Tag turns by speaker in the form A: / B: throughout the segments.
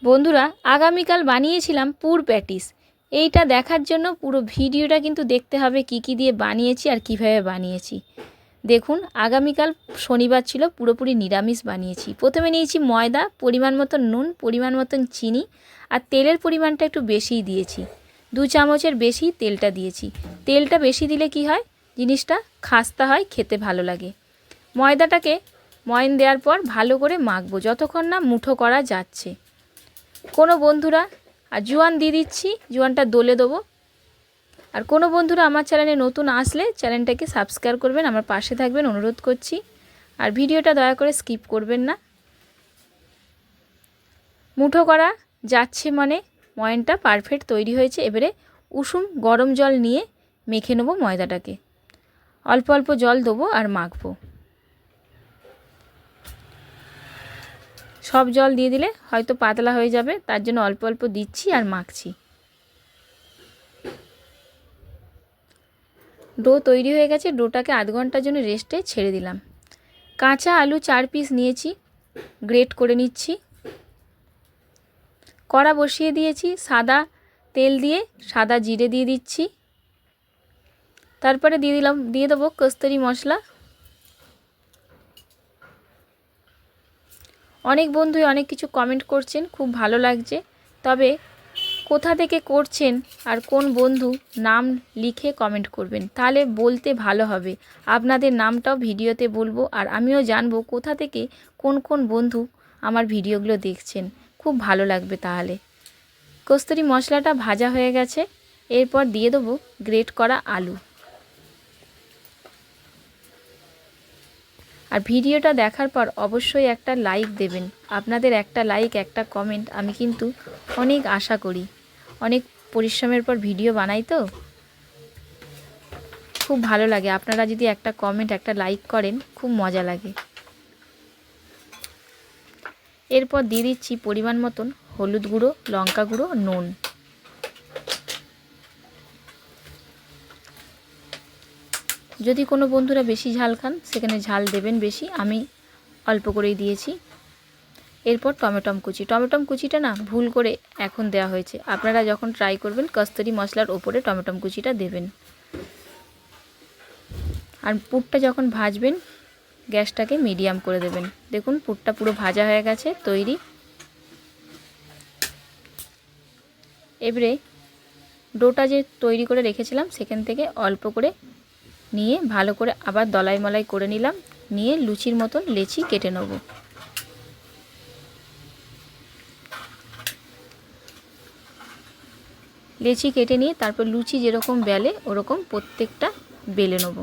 A: বন্ধুরা, আগামীকাল বানিয়েছিলাম পুর প্যাটিস। এইটা দেখার জন্য পুরো ভিডিওটা কিন্তু দেখতে হবে কি কি দিয়ে বানিয়েছি আর কিভাবে বানিয়েছি। দেখুন, আগামীকাল শনিবার ছিল, পুরোপুরি নিরামিষ বানিয়েছি। প্রথমে নিয়েছি ময়দা, পরিমাণ মতন নুন, পরিমাণ মতন চিনি, আর তেলের পরিমাণটা একটু বেশিই দিয়েছি। 2 চামচের বেশি তেলটা দিয়েছি। তেলটা বেশি দিলে কি হয়, জিনিসটা খাস্তা হয়, খেতে ভালো লাগে। ময়দাটাকে ময়ন দেওয়ার পর ভালো করে মাখবো যতক্ষণ না মুঠো করা যাচ্ছে। কোনো বন্ধুরা আর জোয়ান দিয়ে দিচ্ছি, জোয়ানটা দলে দেবো। আর কোনো বন্ধুরা আমার চ্যানেলে নতুন আসলে চ্যানেলটাকে সাবস্ক্রাইব করবেন, আমার পাশে থাকবেন অনুরোধ করছি। আর ভিডিওটা দয়া করে স্কিপ করবেন না। মুঠো করা যাচ্ছে মানে ময়নটা পারফেক্ট তৈরি হয়েছে। এবারে উষুম গরম জল নিয়ে মেখে নেবো ময়দাটাকে। অল্প অল্প জল দেবো আর মাখবো। সব জল দিয়ে দিলে হয়তো পাতলা হয়ে যাবে, তার জন্য অল্প অল্প দিচ্ছি আর মাখছি। ডো তৈরি হয়ে গেছে। ডোটাকে আধ ঘন্টার জন্য রেস্টে ছেড়ে দিলাম। কাঁচা আলু 4 পিস নিয়েছি, গ্রেট করে নিচ্ছি। কড়া বসিয়ে দিয়েছি, সাদা তেল দিয়ে সাদা জিরে দিয়ে দিচ্ছি। তারপরে দিয়ে দেবো কস্তুরি মশলা। অনেক বন্ধুই অনেক কিছু কমেন্ট করছেন, খুব ভালো লাগছে। তবে কোথা থেকে করছেন আর কোন বন্ধু নাম লিখে কমেন্ট করবেন, তাহলে বলতে ভালো হবে। আপনাদের নামটাও ভিডিওতে বলবো, আর আমিও জানবো কোথা থেকে কোন কোন বন্ধু আমার ভিডিওগুলো দেখছেন। খুব ভালো লাগবে তাহলে। কস্তুরি মশলাটা ভাজা হয়ে গেছে। এরপর দিয়ে দেবো গ্রেট করা আলু। আর ভিডিওটা দেখার পর অবশ্যই একটা লাইক দেবেন। আপনাদের একটা লাইক, একটা কমেন্ট আমি কিন্তু অনেক আশা করি। অনেক পরিশ্রমের পর ভিডিও বানাই তো খুব ভালো লাগে। আপনারা যদি একটা কমেন্ট, একটা লাইক করেন, খুব মজা লাগে। এরপর দিয়ে দিচ্ছি পরিমাণ মতন হলুদ গুঁড়ো, লঙ্কা গুঁড়ো, নুন। যদি কোনো বন্ধুরা বেশি ঝাল খান সেখানে ঝাল দেবেন বেশি, আমি অল্প করেই দিয়েছি। এরপর টমেটো কুচিটা না ভুল করে এখন দেওয়া হয়েছে। আপনারা যখন ট্রাই করবেন কস্তুরি মশলার ওপরে টমেটো কুচিটা দেবেন। আর পুরটা যখন ভাজবেন গ্যাসটাকে মিডিয়াম করে দেবেন। দেখুন পুরটা পুরো ভাজা হয়ে গেছে, তৈরি। এবারে ডোটা যে তৈরি করে রেখেছিলাম সেখান থেকে অল্প করে নিয়ে ভালো করে আবার দলাই মলাই করে নিলাম। নিয়ে লুচির মতন লেচি কেটে নেব। লেচি কেটে নিয়ে তারপর লুচি যেরকম বেলে ওরকম প্রত্যেকটা বেলে নেব।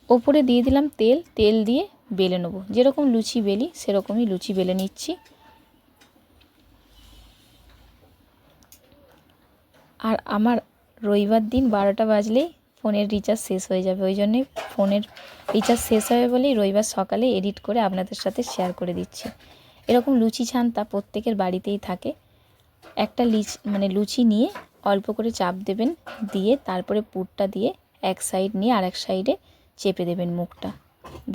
A: ওপরে দিয়ে দিলাম তেল, তেল দিয়ে বেলে নেব। যেরকম লুচি বেলি সেরকমই লুচি বেলে নিচ্ছি। আর আমার রবিবার দিন 12টা বাজলেই ফোনের রিচার্জ শেষ হয়ে যাবে, ওই জন্যে ফোনের রিচার্জ শেষ হবে বলেই রবিবার সকালে এডিট করে আপনাদের সাথে শেয়ার করে দিচ্ছি। এরকম লুচি ছান্তা প্রত্যেকের বাড়িতেই থাকে। একটা লুচি নিয়ে অল্প করে চাপ দেবেন, দিয়ে তারপরে পুরটা দিয়ে এক সাইড নিয়ে আরেক সাইডে চেপে দেবেন মুখটা।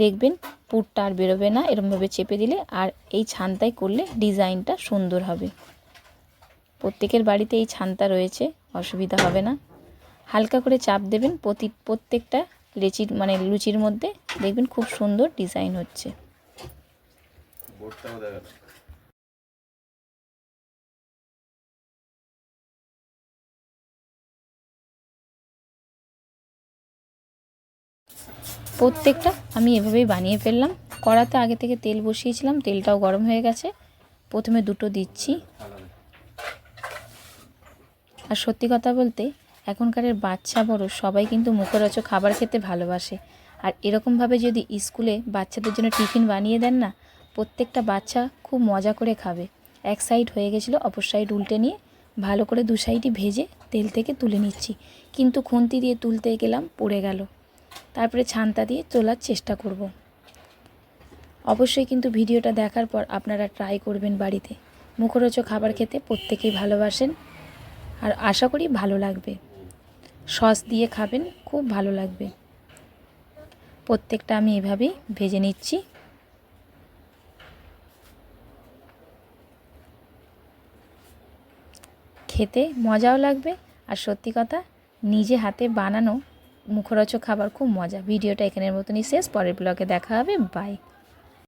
A: দেখবেন পুরটা আর বেরোবে না এরকমভাবে চেপে দিলে। আর এই ছান্তায় করলে ডিজাইনটা সুন্দর হবে। প্রত্যেকের বাড়িতে এই ছান্তা রয়েছে, অসুবিধা হবে না। হালকা করে চাপ দেবেন প্রত্যেকটা লুচির মধ্যে, দেখবেন খুব সুন্দর ডিজাইন হচ্ছে। প্রত্যেকটা আমি এভাবেই বানিয়ে ফেললাম। কড়াতে আগে থেকে তেল বসিয়েছিলাম, তেলটাও গরম হয়ে গেছে। প্রথমে দুটো দিচ্ছি। আর সত্যি কথা বলতে এখনকারের বাচ্চা বড় সবাই কিন্তু মুখরোচক খাবার খেতে ভালোবাসে। আর এরকমভাবে যদি স্কুলে বাচ্চাদের জন্য টিফিন বানিয়ে দেন না, প্রত্যেকটা বাচ্চা খুব মজা করে খাবে। এক সাইড হয়ে গেছিলো, অপর সাইড উল্টে নিয়ে ভালো করে 2 সাইডই ভেজে তেল থেকে তুলে নিচ্ছি। কিন্তু খুন্তি দিয়ে তুলতে গেলাম, পড়ে গেল। তারপরে ছান্তা দিয়ে তোলার চেষ্টা করব। অবশ্যই কিন্তু ভিডিওটা দেখার পর আপনারা ট্রাই করবেন বাড়িতে। মুখরোচক খাবার খেতে প্রত্যেকেই ভালোবাসেন, আর আশা করি ভালো লাগবে। সস দিয়ে খাবেন, খুব ভালো লাগবে। প্রত্যেকটা আমি এভাবেই ভেজে নিচ্ছি। খেতে মজাও লাগবে। আর সত্যি কথা, নিজে হাতে বানানো মুখরোচক খাবার খুব মজা। ভিডিওটা এখানের মতনই শেষ, পরের ব্লগে দেখা হবে, বাই।